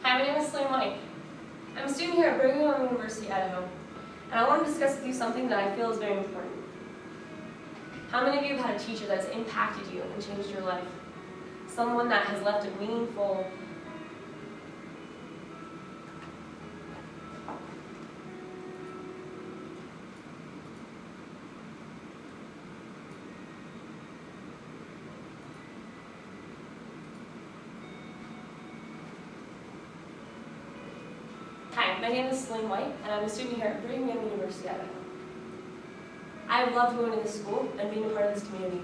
Hi, my name is Celine. I'm a student here at Brigham Young University, Idaho, and I want to discuss with you something that I feel is very important. How many of you have had a teacher that's impacted you and changed your life? Someone that has left a meaningful Hi, my name is Celine White, and I'm a student here at Brigham Young University, Idaho. I have loved going to this school and being a part of this community.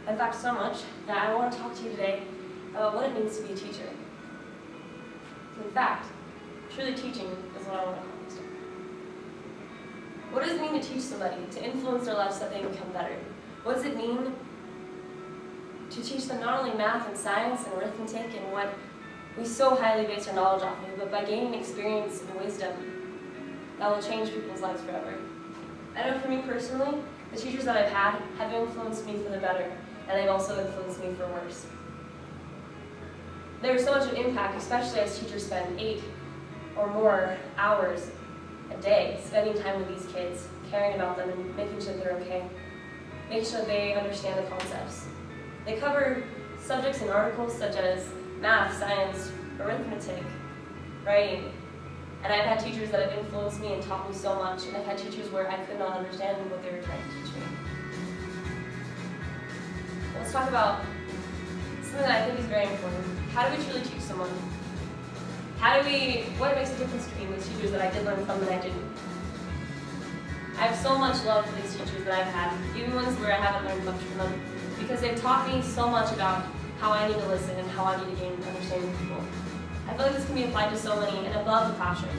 In fact, so much that I want to talk to you today about what it means to be a teacher. In fact, truly teaching is what I want to focus on. What does it mean to teach somebody, to influence their lives so that they become better? What does it mean to teach them not only math and science and arithmetic and what we so highly base our knowledge off of, but by gaining experience and wisdom that will change people's lives forever? I know for me personally, the teachers that I've had have influenced me for the better, and they've also influenced me for worse. There's so much of impact, especially as teachers spend 8 or more hours a day spending time with these kids, caring about them and making sure they're okay, making sure they understand the concepts. They cover subjects in articles such as math, science, arithmetic, writing. And I've had teachers that have influenced me and taught me so much, and I've had teachers where I could not understand what they were trying to teach me. Let's talk about something that I think is very important. How do we truly teach someone? What makes the difference between these teachers that I did learn from and I didn't? I have so much love for these teachers that I've had, even ones where I haven't learned much from them, because they've taught me so much about how I need to listen and how I need to gain understanding of people. I feel like this can be applied to so many and above the classroom.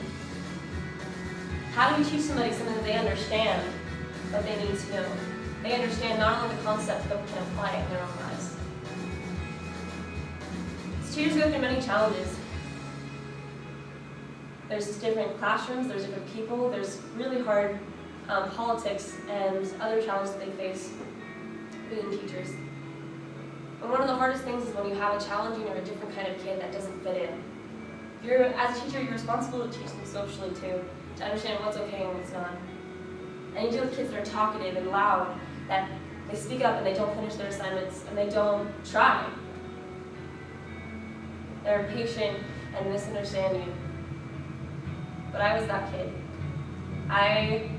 How do we teach somebody something that they understand, but they need to know? They understand not only the concept, but can apply it in their own lives. So teachers go through many challenges. There's different classrooms, there's different people, there's really hard politics and other challenges that they face being teachers. But one of the hardest things is when you have a challenging or a different kind of kid that doesn't fit in. As a teacher, you're responsible to teach them socially too, to understand what's okay and what's not. And you deal with kids that are talkative and loud, that they speak up and they don't finish their assignments and they don't try. They're impatient and misunderstand you. But I was that kid. I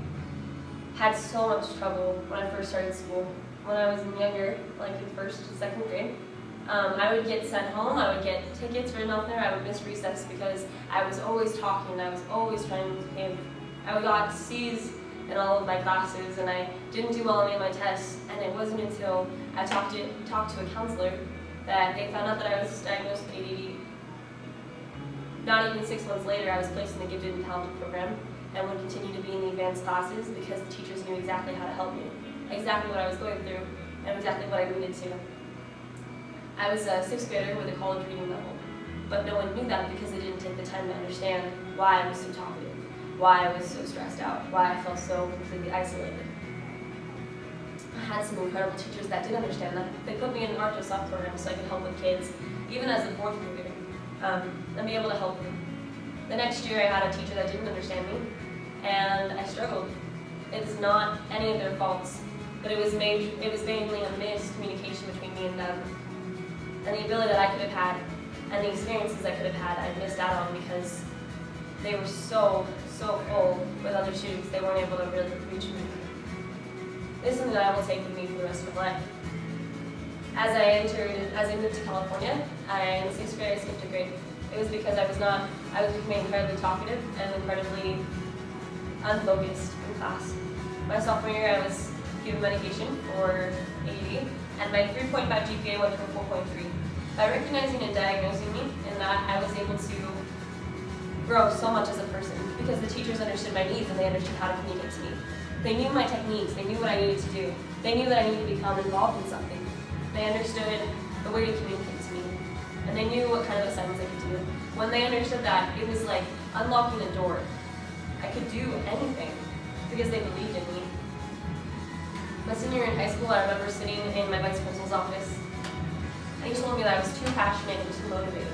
had so much trouble when I first started school. When I was younger, like in 1st and 2nd grade, I would get sent home, I would get tickets written off there, I would miss recess because I was always talking, I was always trying to behave. I got C's in all of my classes and I didn't do well on any of my tests, and it wasn't until I talked to a counselor that they found out that I was diagnosed with ADD. Not even 6 months later, I was placed in the Gifted and Talented program and would continue to be in the advanced classes because the teachers knew exactly how to help me, exactly what I was going through, and exactly what I needed to. I was a 6th grader with a college reading level, but no one knew that because they didn't take the time to understand why I was so talkative, why I was so stressed out, why I felt so completely isolated. I had some incredible teachers that did understand that. They put me in an art to soft program so I could help with kids, even as a 4th grader, and be able to help them. The next year I had a teacher that didn't understand me, and I struggled. It's not any of their faults, but it was mainly a miscommunication between me and them. And the ability that I could have had, and the experiences I could have had, I missed out on because they were so full with other students, they weren't able to really reach me. This is something that I will take with me for the rest of my life. As I moved to California, in the 6th grade I skipped a grade. It was because I was becoming incredibly talkative and incredibly unfocused in class. My sophomore year I was given medication for ADD, and my 3.5 GPA went to a 4.3. By recognizing and diagnosing me in that, I was able to grow so much as a person because the teachers understood my needs and they understood how to communicate to me. They knew my techniques, they knew what I needed to do. They knew that I needed to become involved in something. They understood the way to communicate to me, and they knew what kind of assignments I could do. When they understood that, it was like unlocking a door. I could do anything because they believed in me. My senior year in high school, I remember sitting in my vice principal's office, and he told me that I was too passionate and too motivated.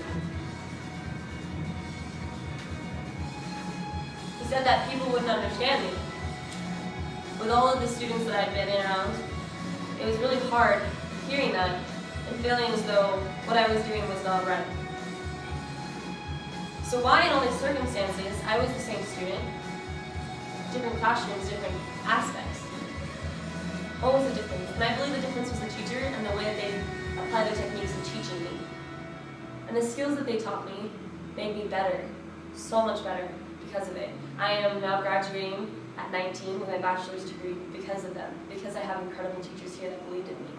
said that people wouldn't understand me. With all of the students that I'd been around, it was really hard hearing that and feeling as though what I was doing was not right. So why in all these circumstances, I was the same student, different classrooms, different aspects. What was the difference? And I believe the difference was the teacher and the way that they applied their techniques in teaching me. And the skills that they taught me made me better, so much better because of it. I am now graduating at 19 with my bachelor's degree because of them, because I have incredible teachers here that believed in me.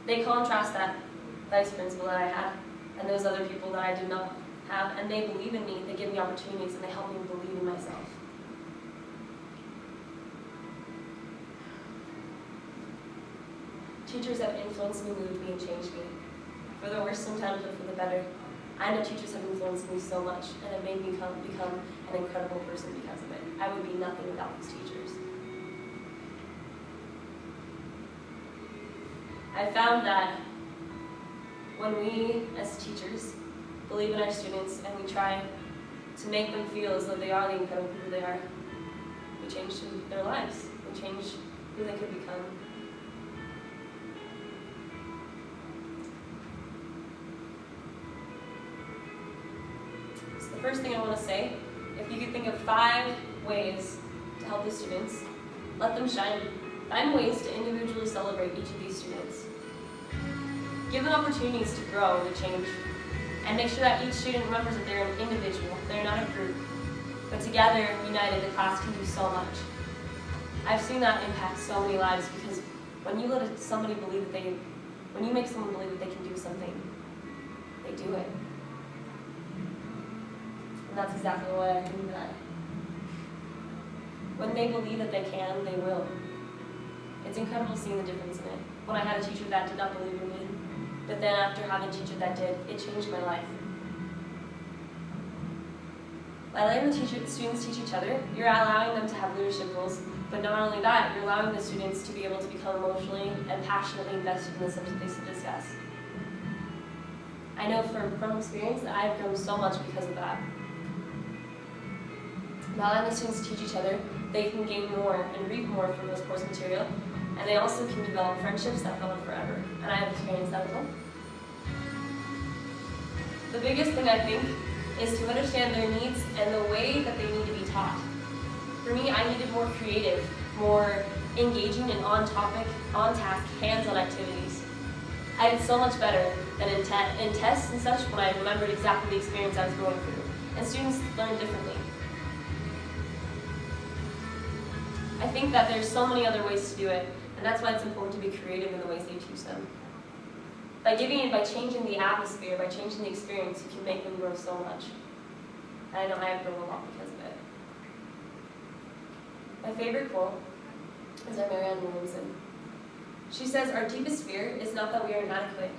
They contrast that vice principal that I had and those other people that I did not have, and they believe in me, they give me opportunities, and they help me believe in myself. Teachers have influenced me, moved me, and changed me. For the worse sometimes, but for the better. I know teachers have influenced me so much, and have made me become an incredible person because of it. I would be nothing without these teachers. I found that when we, as teachers, believe in our students and we try to make them feel as though they are the incredible people they are, we change their lives. We change who they could become. So the first thing I want to say, if you could think of 5 ways to help the students, let them shine. 5 ways to individually celebrate each of these students. Give them opportunities to grow and to change. And make sure that each student remembers that they're an individual, they're not a group. But together, united, the class can do so much. I've seen that impact so many lives because when you let somebody believe that when you make someone believe that they can do something, they do it. And that's exactly why I do that. When they believe that they can, they will. It's incredible seeing the difference in it. When I had a teacher that did not believe in me, but then after having a teacher that did, it changed my life. By letting the students teach each other, you're allowing them to have leadership roles, but not only that, you're allowing the students to be able to become emotionally and passionately invested in the subject they discuss. I know from experience that I've grown so much because of that. By letting the students teach each other, they can gain more and reap more from this course material, and they also can develop friendships that go on forever. And I have experienced that as well. The biggest thing I think is to understand their needs and the way that they need to be taught. For me, I needed more creative, more engaging and on-topic, on-task, hands-on activities. I did so much better than in tests and such when I remembered exactly the experience I was going through. And students learn differently. I think that there's so many other ways to do it, and that's why it's important to be creative in the ways that you teach them. By changing the atmosphere, by changing the experience, you can make them grow so much. And I know I have grown a lot because of it. My favorite quote is by Marianne Williamson. She says, "Our deepest fear is not that we are inadequate.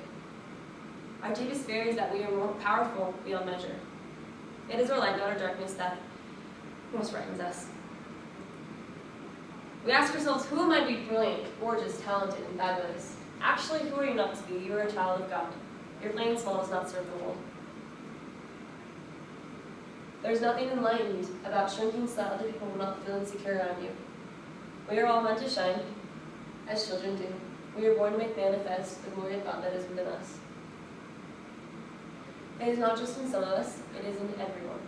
Our deepest fear is that we are more powerful beyond measure. It is our light, not our darkness, that most frightens us." We ask ourselves, who am I to be brilliant, gorgeous, talented, and fabulous? Actually, who are you not to be? You are a child of God. Your plain small does not serve the world. There's nothing enlightened about shrinking so that other people will not feel insecure around you. We are all meant to shine, as children do. We are born to make manifest the glory of God that is within us. It is not just in some of us, it is in everyone.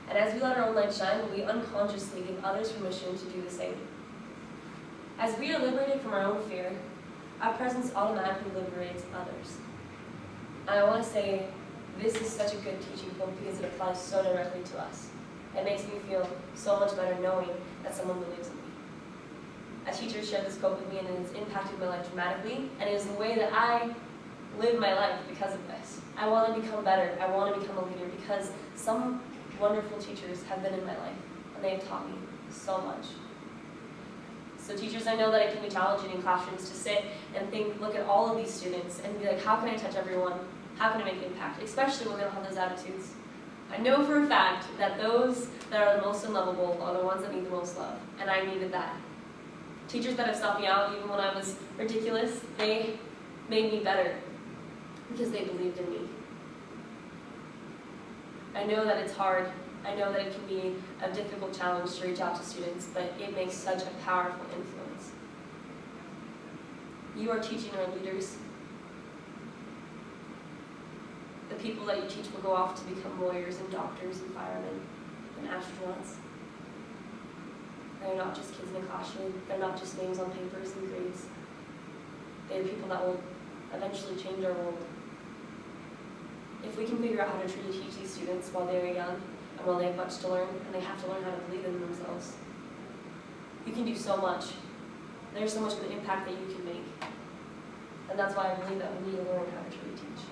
And as we let our own light shine, we unconsciously give others permission to do the same. As we are liberated from our own fear, our presence automatically liberates others. And I want to say, this is such a good teaching point because it applies so directly to us. It makes me feel so much better knowing that someone believes in me. A teacher shared this quote with me and it has impacted my life dramatically, and it is the way that I live my life because of this. I want to become better. I want to become a leader because some wonderful teachers have been in my life and they have taught me so much. So teachers, I know that it can be challenging in classrooms to sit and think, look at all of these students and be like, how can I touch everyone? How can I make an impact? Especially when we don't have those attitudes. I know for a fact that those that are the most unlovable are the ones that need the most love, and I needed that. Teachers that have stopped me out, even when I was ridiculous, they made me better because they believed in me. I know that it's hard I know that it can be a difficult challenge to reach out to students, but it makes such a powerful influence. You are teaching our leaders. The people that you teach will go off to become lawyers and doctors and firemen and astronauts. They're not just kids in a classroom. They're not just names on papers and grades. They're people that will eventually change our world. If we can figure out how to truly teach these students while they're young and while they have much to learn, and they have to learn how to believe in themselves, you can do so much. There's so much of an impact that you can make. And that's why I believe that we need to learn how to truly teach.